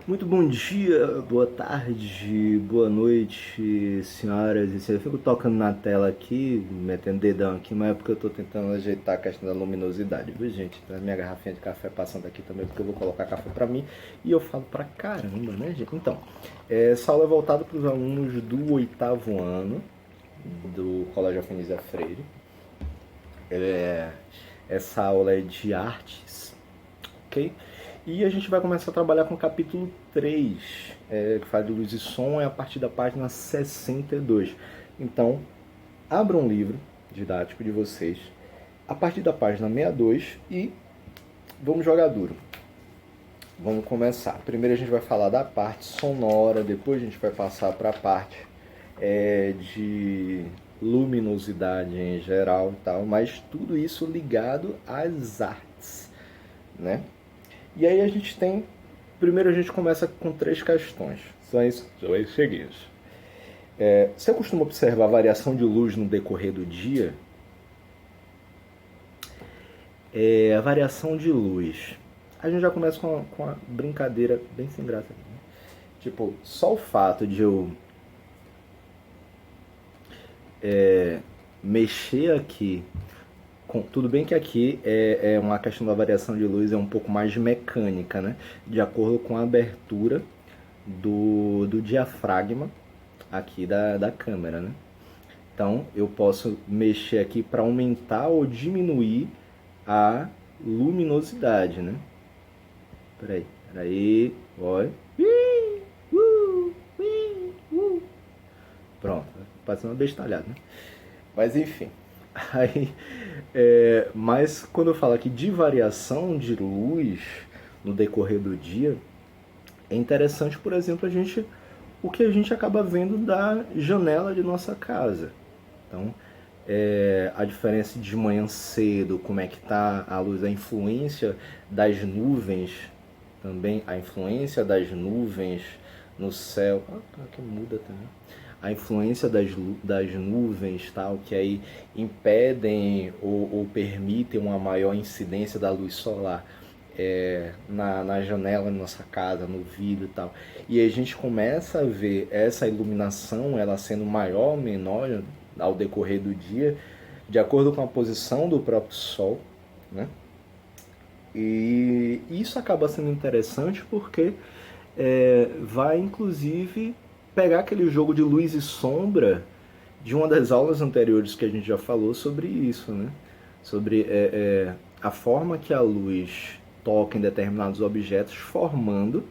Muito bom dia, boa tarde, boa noite, senhoras e senhores. Eu fico tocando na tela aqui, metendo dedão aqui, mas é porque eu tô tentando ajeitar a questão da luminosidade, viu, gente? Então, a minha garrafinha de café passando aqui também, porque eu vou colocar café pra mim e eu falo pra caramba, né, gente? Então, essa aula é voltada para os alunos do oitavo ano do Colégio Afonso Freire. É, essa aula é de artes, ok? E a gente vai começar a trabalhar com o capítulo 3, que fala de luz e som, é a partir da página 62. Então, abram um livro didático de vocês, a partir da página 62 e vamos jogar duro. Vamos começar. Primeiro a gente vai falar da parte sonora, depois a gente vai passar para a parte de luminosidade em geral e tal, mas tudo isso ligado às artes, né? E aí a gente tem. Primeiro a gente começa com três questões. São as seguintes. Você costuma observar a variação de luz no decorrer do dia? A variação de luz. A gente já começa com a brincadeira bem sem graça. Né? Tipo, só o fato de eu mexer aqui. Tudo bem que aqui é uma questão da variação de luz, é um pouco mais mecânica, né? De acordo com a abertura do diafragma aqui da câmera, né? Então eu posso mexer aqui para aumentar ou diminuir a luminosidade, né? Peraí, olha. Pronto, parece uma bestalhada, né? Mas enfim. Aí, mas quando eu falo aqui de variação de luz no decorrer do dia, é interessante, por exemplo, o que a gente acaba vendo da janela de nossa casa. Então, a diferença de manhã cedo, como é que tá a luz, a influência das nuvens também, a influência das nuvens no céu. Que muda também. A influência das nuvens, tal, que aí impedem ou permitem uma maior incidência da luz solar na janela da nossa casa, no vidro e tal. E a gente começa a ver essa iluminação, ela sendo maior ou menor ao decorrer do dia, de acordo com a posição do próprio Sol, né? E isso acaba sendo interessante porque vai inclusive pegar aquele jogo de luz e sombra de uma das aulas anteriores que a gente já falou sobre isso, né? Sobre a forma que a luz toca em determinados objetos, formando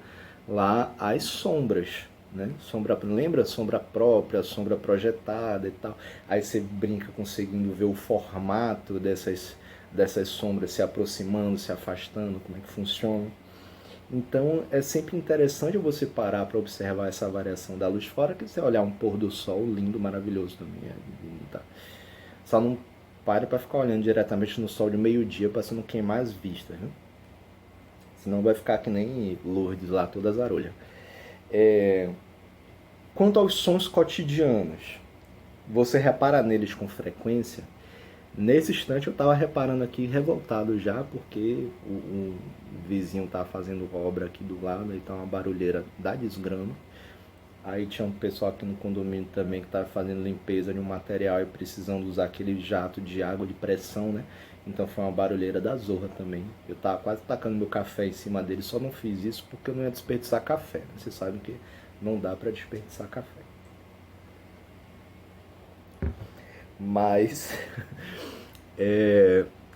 lá as sombras, né? Sombra, lembra? Sombra própria, sombra projetada e tal. Aí você brinca conseguindo ver o formato dessas sombras se aproximando, se afastando, como é que funciona. Então é sempre interessante você parar para observar essa variação da luz, fora que você olhar um pôr do sol lindo, maravilhoso também. Lindo, tá? Só não pare para ficar olhando diretamente no sol de meio-dia para você não queimar as vistas, né? Senão vai ficar que nem Lourdes lá, toda azarolha. Quanto aos sons cotidianos, você repara neles com frequência? Nesse instante eu estava reparando aqui, revoltado já, porque o vizinho estava fazendo obra aqui do lado, então uma barulheira da desgrama. Aí tinha um pessoal aqui no condomínio também que estava fazendo limpeza de um material e precisando usar aquele jato de água de pressão, né? Então foi uma barulheira da zorra também. Eu estava quase tacando meu café em cima dele, só não fiz isso porque eu não ia desperdiçar café. Né? Vocês sabem que não dá para desperdiçar café. Mas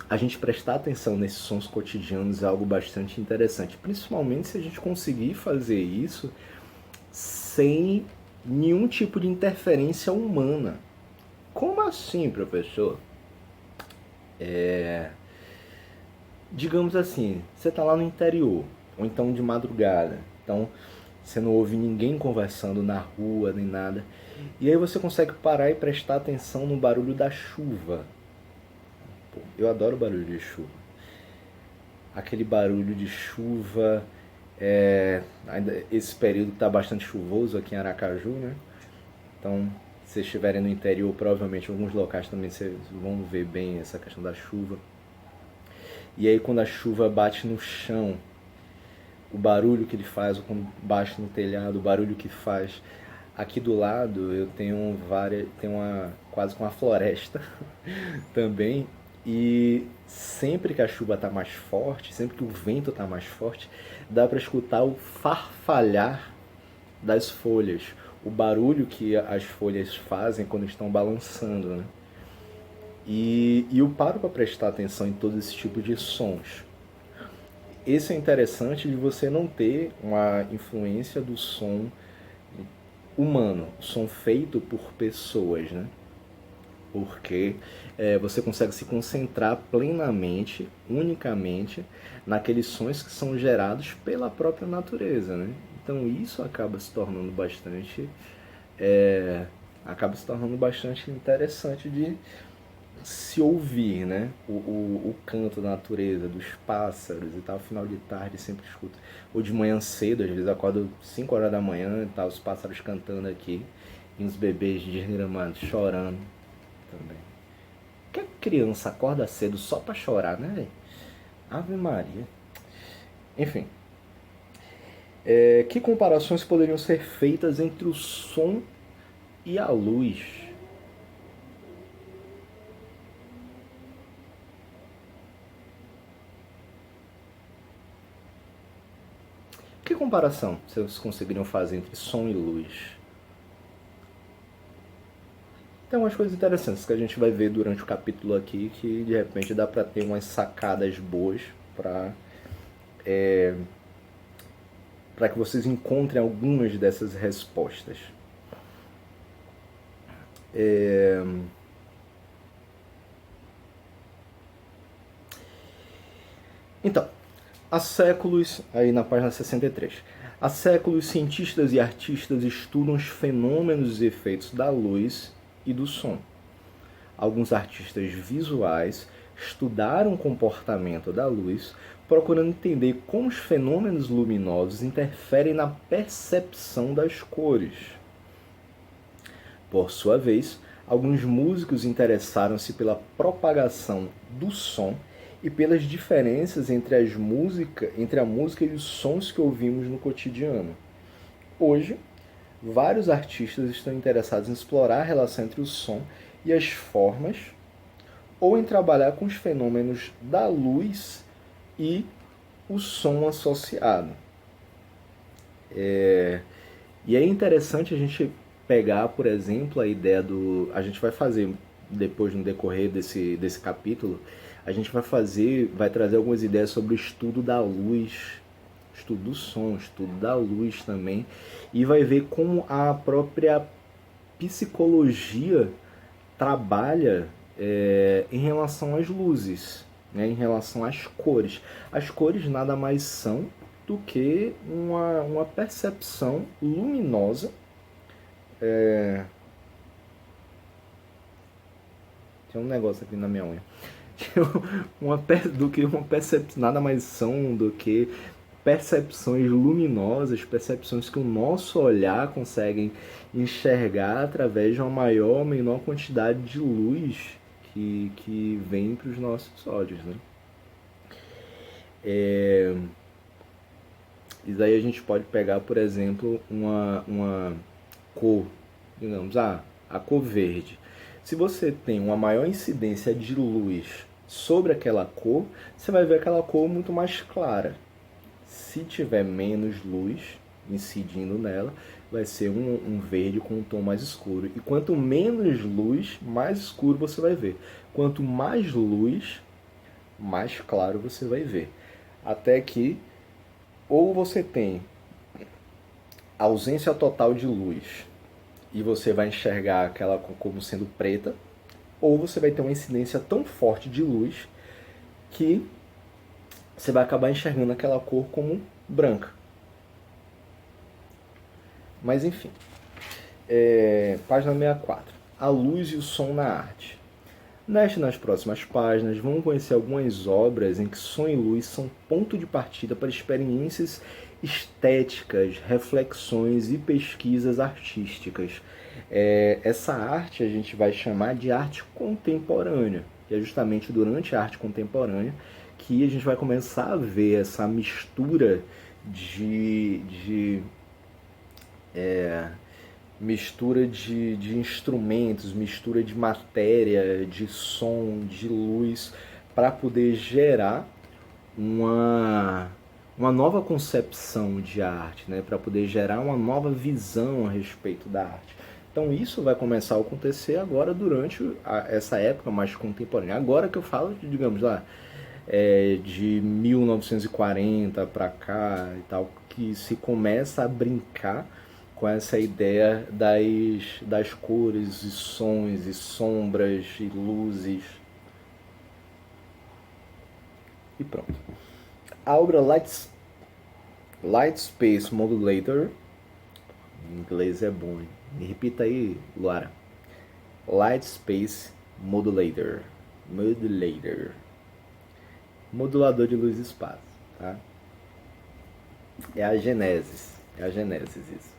a gente prestar atenção nesses sons cotidianos é algo bastante interessante, principalmente se a gente conseguir fazer isso sem nenhum tipo de interferência humana. Como assim, professor? Digamos assim, você está lá no interior, ou então de madrugada, então você não ouve ninguém conversando na rua nem nada, e aí você consegue parar e prestar atenção no barulho da chuva. Pô, eu adoro barulho de chuva. Aquele barulho de chuva, esse período está bastante chuvoso aqui em Aracaju, né? Então, se vocês estiverem no interior, provavelmente em alguns locais também vocês vão ver bem essa questão da chuva. E aí quando a chuva bate no chão, o barulho que ele faz quando bate no telhado, o barulho que faz. Aqui do lado eu tenho quase que uma floresta também, e sempre que a chuva está mais forte, sempre que o vento está mais forte, dá para escutar o farfalhar das folhas, o barulho que as folhas fazem quando estão balançando, né? E eu paro para prestar atenção em todo esse tipo de sons. Esse é interessante de você não ter uma influência do som humano, som feito por pessoas, né? Porque você consegue se concentrar plenamente, unicamente, naqueles sons que são gerados pela própria natureza, né? Então isso acaba se tornando bastante interessante de se ouvir, né? O canto da natureza, dos pássaros e tal. Final de tarde sempre escuto. Ou de manhã cedo, às vezes acordo 5 horas da manhã e tal, os pássaros cantando aqui. E os bebês desgramados, chorando também. Por que a criança acorda cedo só pra chorar, né, velho? Ave Maria. Enfim. Que comparações poderiam ser feitas entre o som e a luz? Que comparação vocês conseguiriam fazer entre som e luz? Tem umas coisas interessantes que a gente vai ver durante o capítulo aqui, que de repente dá para ter umas sacadas boas para que vocês encontrem algumas dessas respostas. Então, há séculos, aí na página 63, há séculos cientistas e artistas estudam os fenômenos e efeitos da luz e do som. Alguns artistas visuais estudaram o comportamento da luz, procurando entender como os fenômenos luminosos interferem na percepção das cores. Por sua vez, alguns músicos interessaram-se pela propagação do som e pelas diferenças entre a música e os sons que ouvimos no cotidiano. Hoje, vários artistas estão interessados em explorar a relação entre o som e as formas, ou em trabalhar com os fenômenos da luz e o som associado. E é interessante a gente pegar, por exemplo, a ideia do... A gente vai fazer depois, no decorrer desse capítulo, a gente vai trazer algumas ideias sobre o estudo da luz, estudo do som, estudo da luz também, e vai ver como a própria psicologia trabalha em relação às luzes, né, em relação às cores. As cores nada mais são do que uma percepção luminosa tem um negócio aqui na minha unha. Nada mais são do que percepções luminosas, percepções que o nosso olhar consegue enxergar através de uma maior ou menor quantidade de luz que vem para os nossos olhos, né? E daí a gente pode pegar, por exemplo, uma cor, digamos, a cor verde. Se você tem uma maior incidência de luz sobre aquela cor, você vai ver aquela cor muito mais clara. Se tiver menos luz incidindo nela, vai ser um verde com um tom mais escuro. E quanto menos luz, mais escuro você vai ver. Quanto mais luz, mais claro você vai ver. Até que ou você tem ausência total de luz e você vai enxergar aquela como sendo preta, ou você vai ter uma incidência tão forte de luz que você vai acabar enxergando aquela cor como branca. Mas enfim, página 64. A luz e o som na arte. Nas próximas páginas, vamos conhecer algumas obras em que som e luz são ponto de partida para experiências estéticas, reflexões e pesquisas artísticas. Essa arte a gente vai chamar de arte contemporânea, que é justamente durante a arte contemporânea que a gente vai começar a ver essa mistura de mistura de instrumentos, mistura de matéria, de som, de luz, para poder gerar uma nova concepção de arte, né? Para poder gerar uma nova visão a respeito da arte. Então isso vai começar a acontecer agora durante essa época mais contemporânea. Agora que eu falo, digamos lá, de 1940 para cá e tal, que se começa a brincar com essa ideia das cores e sons e sombras e luzes. E pronto. A obra Light Space Modulator, em inglês é bom, hein? Me repita aí, Luara. Light Space Modulator. Modulador de luz e espaço, tá? É a Genesis isso.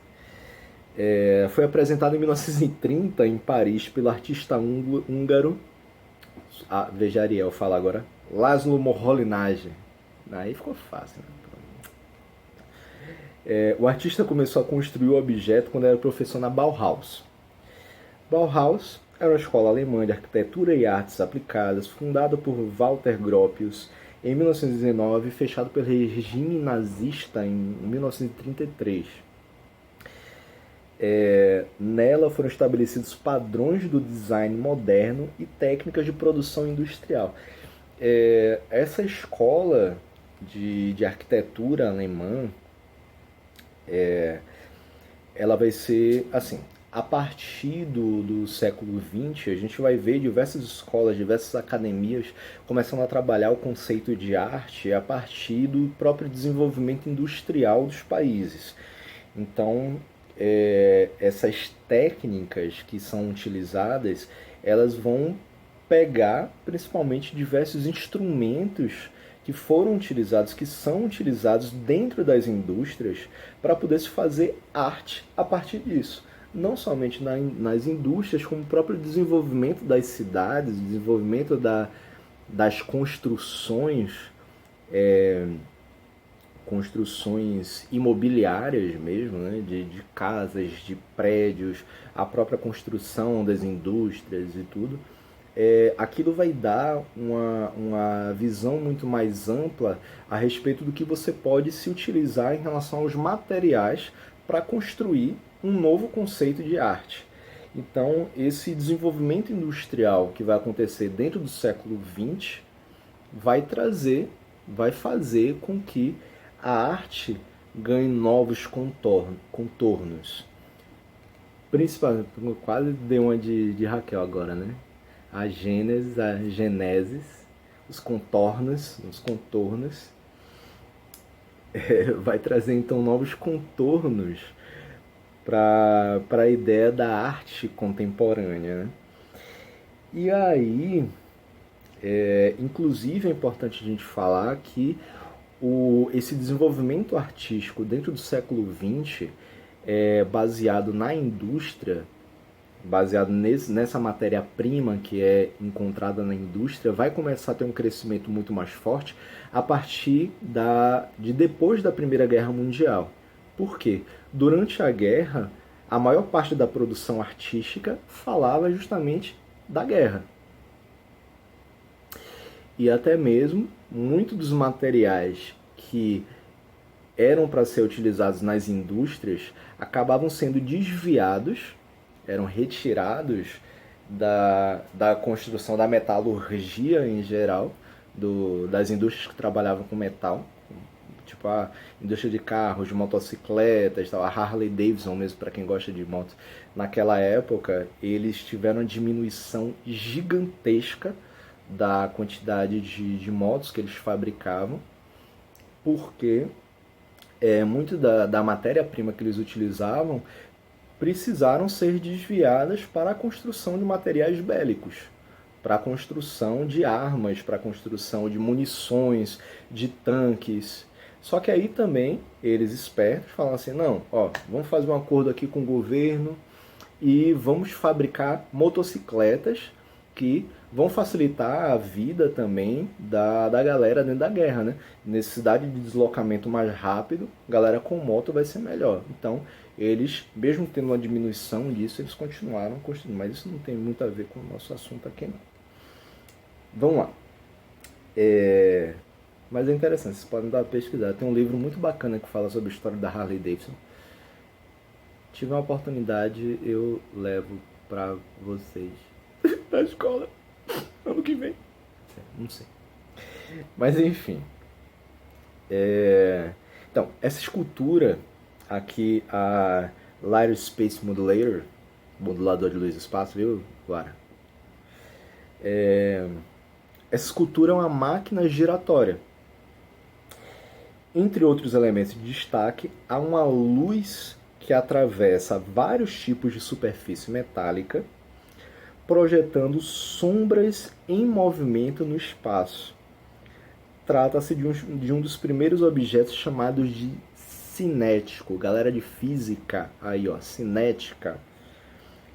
Foi apresentado em 1930 em Paris pelo artista húngaro, veja Ariel fala agora, Laszlo Moholy-Nagy. Aí ficou fácil, né? O artista começou a construir o objeto quando era professor na Bauhaus. Bauhaus era uma escola alemã de arquitetura e artes aplicadas, fundada por Walter Gropius em 1919 e fechado pelo regime nazista em 1933. Nela foram estabelecidos padrões do design moderno e técnicas de produção industrial. Essa escola de arquitetura alemã, ela vai ser assim, a partir do século XX, a gente vai ver diversas escolas, diversas academias começando a trabalhar o conceito de arte a partir do próprio desenvolvimento industrial dos países. Então, essas técnicas que são utilizadas, elas vão pegar principalmente diversos instrumentos que foram utilizados, que são utilizados dentro das indústrias para poder se fazer arte a partir disso. Não somente nas indústrias, como o próprio desenvolvimento das cidades, desenvolvimento das construções, construções imobiliárias mesmo, né? de casas, de prédios, a própria construção das indústrias e tudo. Aquilo vai dar uma visão muito mais ampla a respeito do que você pode se utilizar em relação aos materiais para construir um novo conceito de arte. Então, esse desenvolvimento industrial que vai acontecer dentro do século XX vai fazer com que a arte ganhe novos contornos. Principalmente, quase dei uma de Raquel agora, né? A Genesis, os contornos, vai trazer então novos contornos para a ideia da arte contemporânea, né? E aí, inclusive é importante a gente falar que esse desenvolvimento artístico dentro do século XX é baseado na indústria, baseado nessa matéria-prima que é encontrada na indústria, vai começar a ter um crescimento muito mais forte a partir de depois da Primeira Guerra Mundial. Por quê? Durante a guerra, a maior parte da produção artística falava justamente da guerra. E até mesmo muitos dos materiais que eram para ser utilizados nas indústrias acabavam sendo desviados, eram retirados da construção da metalurgia em geral, das indústrias que trabalhavam com metal, tipo a indústria de carros, de motocicletas, a Harley Davidson mesmo, para quem gosta de moto. Naquela época, eles tiveram uma diminuição gigantesca da quantidade de motos que eles fabricavam, porque muito da matéria-prima que eles utilizavam precisaram ser desviadas para a construção de materiais bélicos, para a construção de armas, para a construção de munições, de tanques. Só que aí também eles espertos falam assim, não, vamos fazer um acordo aqui com o governo e vamos fabricar motocicletas que vão facilitar a vida também da galera dentro da guerra, né? Necessidade de deslocamento mais rápido, galera com moto vai ser melhor. Então, eles, mesmo tendo uma diminuição disso, eles continuaram construindo. Mas isso não tem muito a ver com o nosso assunto aqui, não. Vamos lá. Mas é interessante, vocês podem dar uma pesquisada. Tem um livro muito bacana que fala sobre a história da Harley Davidson. Tiver uma oportunidade, eu levo pra vocês na escola ano que vem. Não sei. Mas enfim. Então, essa escultura aqui, a Lighter Space Modulator, modulador de luz e espaço, viu, Clara? Essa escultura é uma máquina giratória. Entre outros elementos de destaque, há uma luz que atravessa vários tipos de superfície metálica, projetando sombras em movimento no espaço. Trata-se de um dos primeiros objetos chamados de cinético. Galera de física, aí ó, cinética,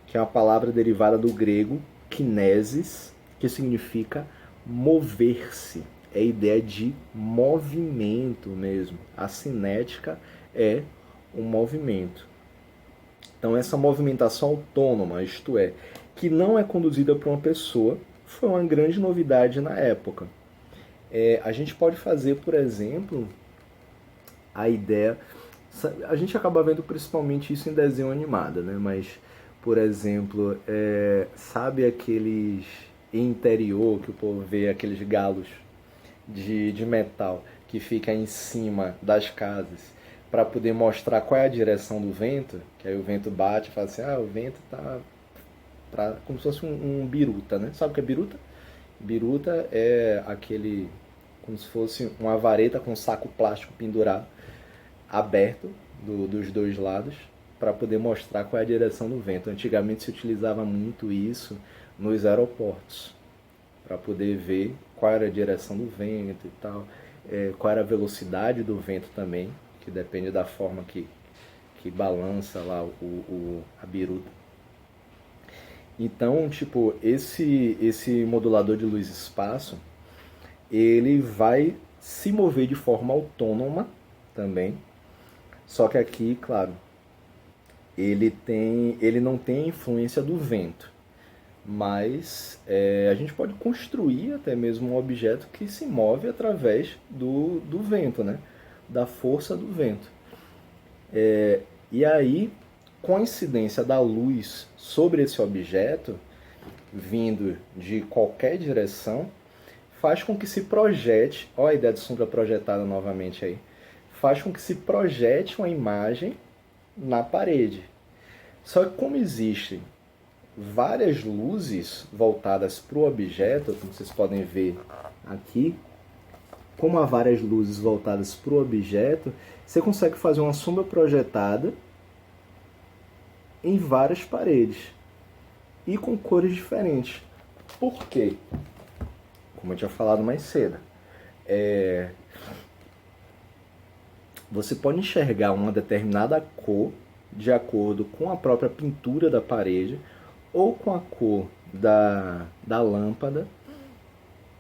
que é uma palavra derivada do grego kinesis, que significa mover-se. É a ideia de movimento mesmo. A cinética é um movimento. Então essa movimentação autônoma, isto é, que não é conduzida por uma pessoa, foi uma grande novidade na época. A gente pode fazer, por exemplo, a ideia... A gente acaba vendo principalmente isso em desenho animado, né? Mas, por exemplo, sabe aqueles interior que o povo vê, aqueles galos de metal que fica em cima das casas para poder mostrar qual é a direção do vento, que aí o vento bate e fala assim, o vento tá como se fosse um biruta, né? Sabe o que é biruta? Biruta é aquele, como se fosse uma vareta com um saco plástico pendurado, aberto dos dois lados, para poder mostrar qual é a direção do vento. Antigamente se utilizava muito isso nos aeroportos, para poder ver qual era a direção do vento e tal, qual era a velocidade do vento também, que depende da forma que balança lá a biruta. Então, tipo, esse modulador de luz e espaço, ele vai se mover de forma autônoma também, só que aqui, claro, ele não tem a influência do vento, mas a gente pode construir até mesmo um objeto que se move através do vento, né? Da força do vento. E aí, com a incidência da luz sobre esse objeto, vindo de qualquer direção, faz com que se projete, olha a ideia de sombra projetada novamente aí, faz com que se projete uma imagem na parede. Só que como existem várias luzes voltadas para o objeto, como vocês podem ver aqui, como há várias luzes voltadas para o objeto, você consegue fazer uma sombra projetada em várias paredes e com cores diferentes. Por quê? Como eu tinha falado mais cedo, você pode enxergar uma determinada cor de acordo com a própria pintura da parede, ou com a cor da lâmpada,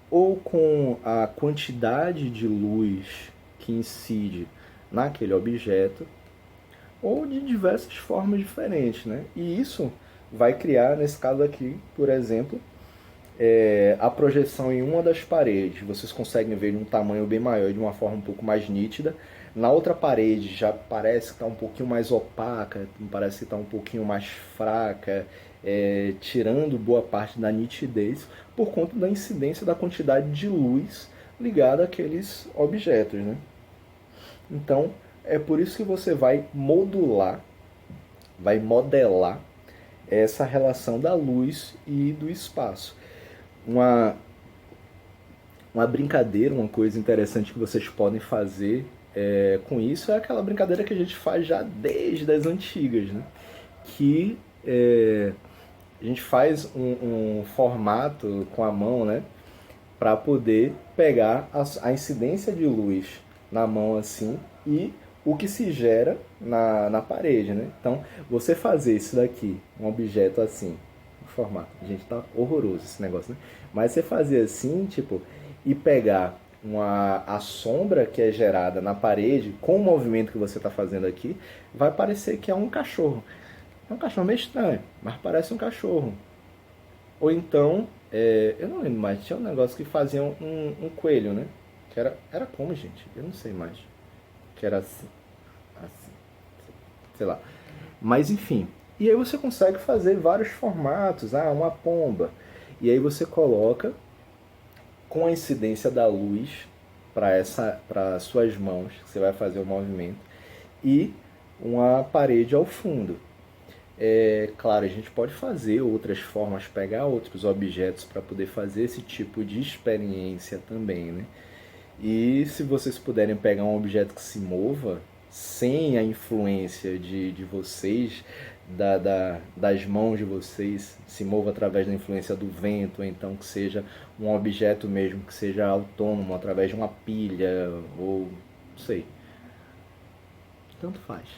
ou com a quantidade de luz que incide naquele objeto, ou de diversas formas diferentes, né? E isso vai criar, nesse caso aqui, por exemplo, a projeção em uma das paredes. Vocês conseguem ver um tamanho bem maior e de uma forma um pouco mais nítida. Na outra parede já parece que está um pouquinho mais opaca, parece que está um pouquinho mais fraca, tirando boa parte da nitidez por conta da incidência da quantidade de luz ligada àqueles objetos, né? Então, é por isso que você vai modelar essa relação da luz e do espaço. Uma brincadeira, uma coisa interessante que vocês podem fazer com isso é aquela brincadeira que a gente faz já desde as antigas, né? Que a gente faz um formato com a mão, né? Para poder pegar a incidência de luz na mão assim e o que se gera na parede, né? Então, você fazer isso daqui, um objeto assim, formato. Gente, tá horroroso esse negócio, né? Mas você fazer assim, tipo, e pegar a sombra que é gerada na parede com o movimento que você está fazendo aqui, vai parecer que é um cachorro. É um cachorro meio estranho, mas parece um cachorro. Ou então, eu não lembro mais, tinha um negócio que fazia um coelho, né? Que era como, gente? Eu não sei mais. Que era assim, sei lá. Mas enfim. E aí você consegue fazer vários formatos. Ah, uma pomba. E aí você coloca com a incidência da luz para suas mãos, que você vai fazer o movimento, e uma parede ao fundo. Claro, a gente pode fazer outras formas, pegar outros objetos para poder fazer esse tipo de experiência também, né? E se vocês puderem pegar um objeto que se mova, sem a influência de vocês, das mãos de vocês, se mova através da influência do vento, ou então que seja um objeto mesmo, que seja autônomo, através de uma pilha, ou não sei. Tanto faz.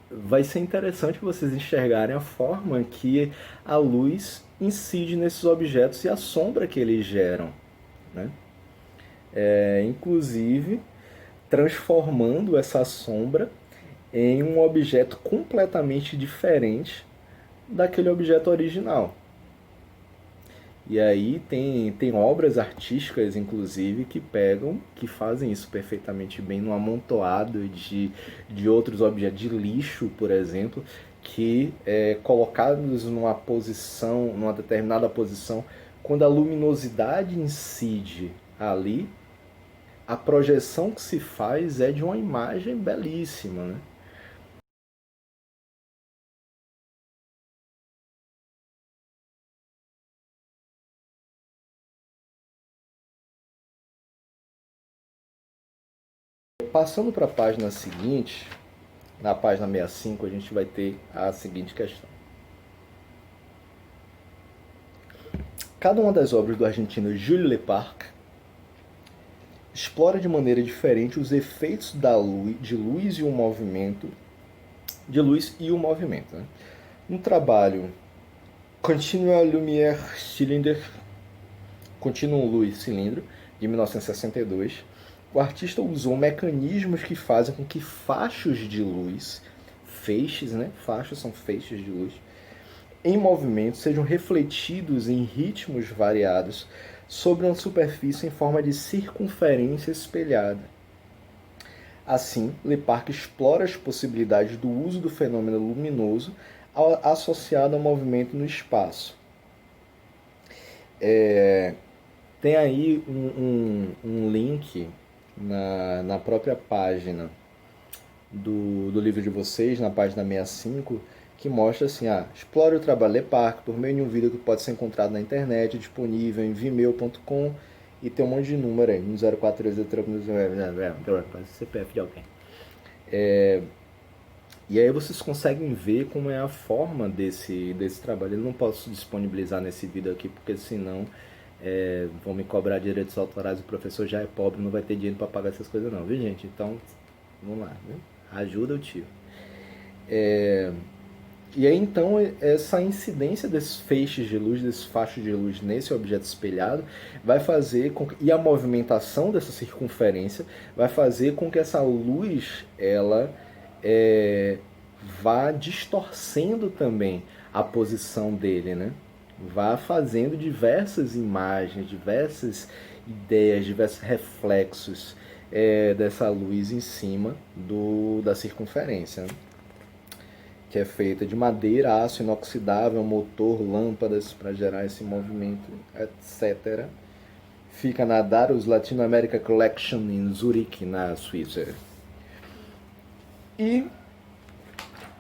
Vai ser interessante vocês enxergarem a forma que a luz incide nesses objetos e a sombra que eles geram, né? Inclusive transformando essa sombra em um objeto completamente diferente daquele objeto original. E aí tem obras artísticas, inclusive, que pegam, que fazem isso perfeitamente bem no amontoado de outros objetos, de lixo, por exemplo, que colocados numa posição, numa determinada posição, quando a luminosidade incide ali, a projeção que se faz é de uma imagem belíssima, né? Passando para a página seguinte, na página 65, a gente vai ter a seguinte questão. Cada uma das obras do argentino Jules Leparc explora de maneira diferente os efeitos de luz e o movimento, né? No trabalho Continua Lumière Cylinder, Continuum Luz Cilindro, de 1962, o artista usou mecanismos que fazem com que fachos de luz, feixes, né? Fachos são feixes de luz, em movimento sejam refletidos em ritmos variados sobre uma superfície em forma de circunferência espelhada. Assim, Leparc explora as possibilidades do uso do fenômeno luminoso associado ao movimento no espaço. Tem aí um link na própria página do livro de vocês, na página 65, que mostra assim, explore o trabalho Leparc por meio de um vídeo que pode ser encontrado na internet, disponível em vimeo.com, e tem um monte de número aí, 1043, CPF de alguém. E aí vocês conseguem ver como é a forma desse trabalho. Eu não posso disponibilizar nesse vídeo aqui, porque senão vão me cobrar direitos autorais, o professor já é pobre, não vai ter dinheiro para pagar essas coisas não, viu gente? Então, vamos lá, né? Ajuda o tio. E aí então essa incidência desses feixes de luz, desses fachos de luz nesse objeto espelhado, vai fazer com que, e a movimentação dessa circunferência vai fazer com que essa luz ela vá distorcendo também a posição dele, né? Vá fazendo diversas imagens, diversas ideias, diversos reflexos dessa luz em cima da circunferência, né? Que é feita de madeira, aço inoxidável, motor, lâmpadas para gerar esse movimento, etc. Fica na Darus Latin America Collection em Zurique, na Suíça. E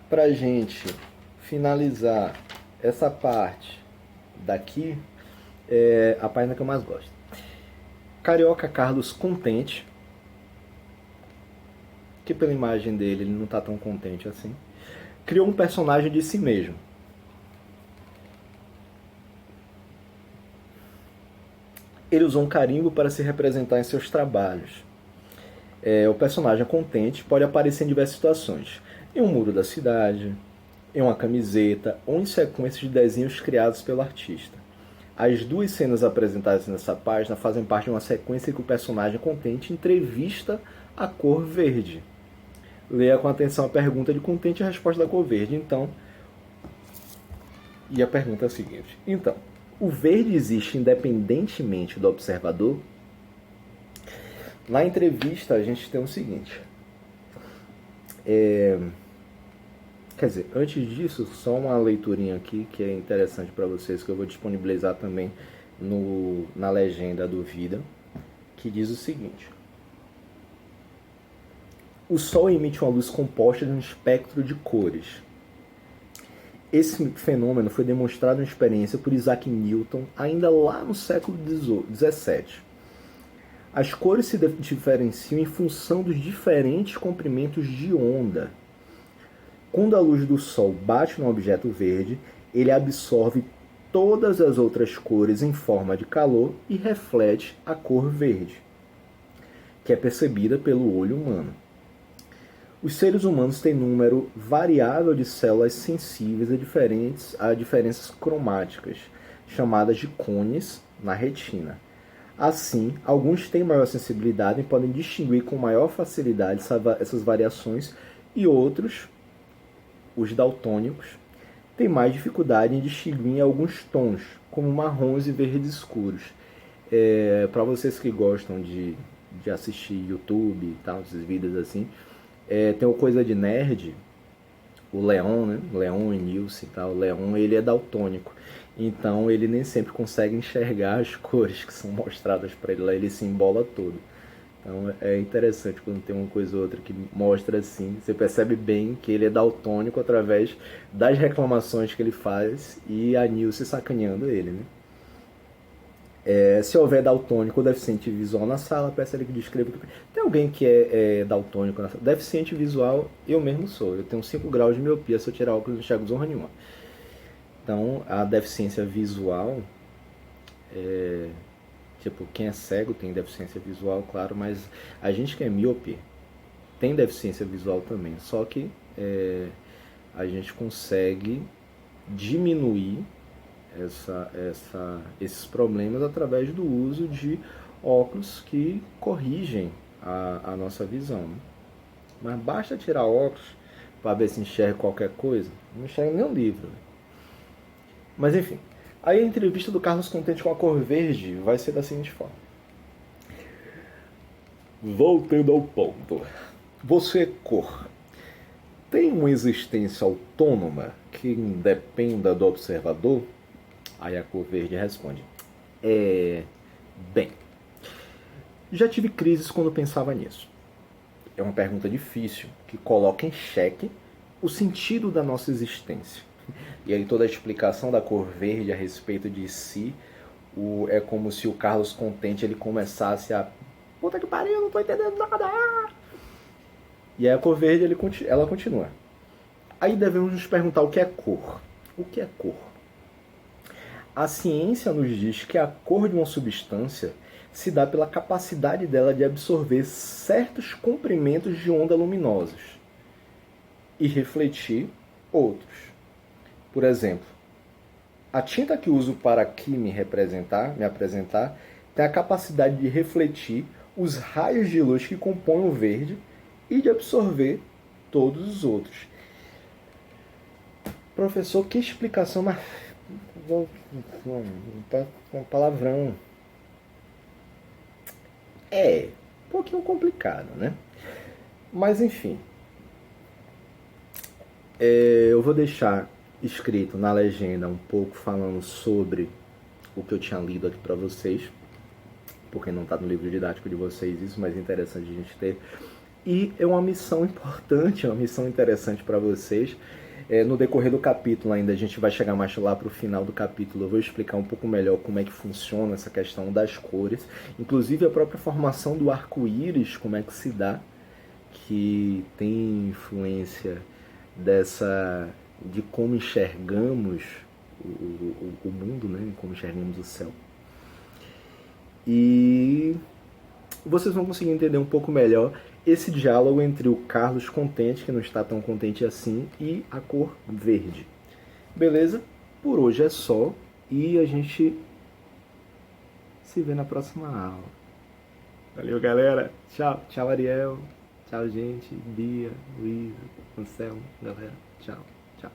para a gente finalizar essa parte daqui, é a página que eu mais gosto. Carioca Carlos Contente, que pela imagem dele ele não está tão contente assim, criou um personagem de si mesmo. Ele usou um carimbo para se representar em seus trabalhos. O personagem contente pode aparecer em diversas situações. Em um muro da cidade, em uma camiseta ou em sequências de desenhos criados pelo artista. As duas cenas apresentadas nessa página fazem parte de uma sequência que o personagem contente entrevista a cor verde. Leia com atenção a pergunta de contente e a resposta da cor verde. Então, e a pergunta é a seguinte. Então, o verde existe independentemente do observador? Na entrevista, a gente tem o seguinte. Quer dizer, antes disso, só uma leiturinha aqui que é interessante para vocês, que eu vou disponibilizar também na legenda do vídeo, que diz o seguinte. O Sol emite uma luz composta de um espectro de cores. Esse fenômeno foi demonstrado em experiência por Isaac Newton ainda lá no século XVII. As cores se diferenciam em função dos diferentes comprimentos de onda. Quando a luz do Sol bate no objeto verde, ele absorve todas as outras cores em forma de calor e reflete a cor verde, que é percebida pelo olho humano. Os seres humanos têm número variável de células sensíveis a diferenças cromáticas, chamadas de cones, na retina. Assim, alguns têm maior sensibilidade e podem distinguir com maior facilidade essas variações, e outros, os daltônicos, têm mais dificuldade em distinguir alguns tons, como marrons e verdes escuros. Para vocês que gostam de assistir YouTube e tal, esses vídeos assim, tem o Coisa de Nerd, o Leon, né? Leon e Nilce e tal. O Leon, ele é daltônico. Então ele nem sempre consegue enxergar as cores que são mostradas para ele lá, ele se embola todo. Então é interessante quando tem uma coisa ou outra que mostra assim, você percebe bem que ele é daltônico através das reclamações que ele faz e a Nilce sacaneando ele, né? Se houver daltônico ou deficiente visual na sala, peça ele que descreva. Tem alguém que é daltônico na sala? Deficiente visual, eu mesmo sou. Eu tenho 5 graus de miopia, se eu tirar óculos não enxergo zorra nenhuma. Então, a deficiência visual, tipo, quem é cego tem deficiência visual, claro, mas a gente que é míope tem deficiência visual também. Só que a gente consegue diminuir esses problemas através do uso de óculos que corrigem a nossa visão, né? Mas basta tirar óculos para ver se enxerga qualquer coisa, não enxerga nem um livro, né? Mas enfim, aí a entrevista do Carlos Contente com a cor verde vai ser da seguinte forma. Voltando ao ponto. Você, cor, tem uma existência autônoma que independa do observador? Aí a cor verde responde. Bem, já tive crises quando pensava nisso. É uma pergunta difícil, que coloca em xeque o sentido da nossa existência. E aí toda a explicação da cor verde a respeito de si é como se o Carlos Contente ele começasse a... Puta que pariu, eu não tô entendendo nada! E aí a cor verde ela continua. Aí devemos nos perguntar o que é cor. O que é cor? A ciência nos diz que a cor de uma substância se dá pela capacidade dela de absorver certos comprimentos de onda luminosos e refletir outros. Por exemplo, a tinta que uso para aqui me apresentar, tem a capacidade de refletir os raios de luz que compõem o verde e de absorver todos os outros. Professor, que explicação... Um palavrão. Um pouquinho complicado, né? Mas enfim, eu vou deixar escrito na legenda um pouco falando sobre o que eu tinha lido aqui para vocês, porque não está no livro didático de vocês isso, mas é interessante a gente ter. E é uma missão importante, é uma missão interessante para vocês. No decorrer do capítulo ainda, a gente vai chegar mais lá para o final do capítulo, eu vou explicar um pouco melhor como é que funciona essa questão das cores, inclusive a própria formação do arco-íris, como é que se dá, que tem influência de como enxergamos o mundo, né? Como enxergamos o céu. E vocês vão conseguir entender um pouco melhor esse diálogo entre o Carlos contente, que não está tão contente assim, e a cor verde. Beleza? Por hoje é só e a gente se vê na próxima aula. Valeu, galera. Tchau. Tchau, Ariel. Tchau, gente. Bia, Luísa, Anselmo, galera. Tchau. Tchau.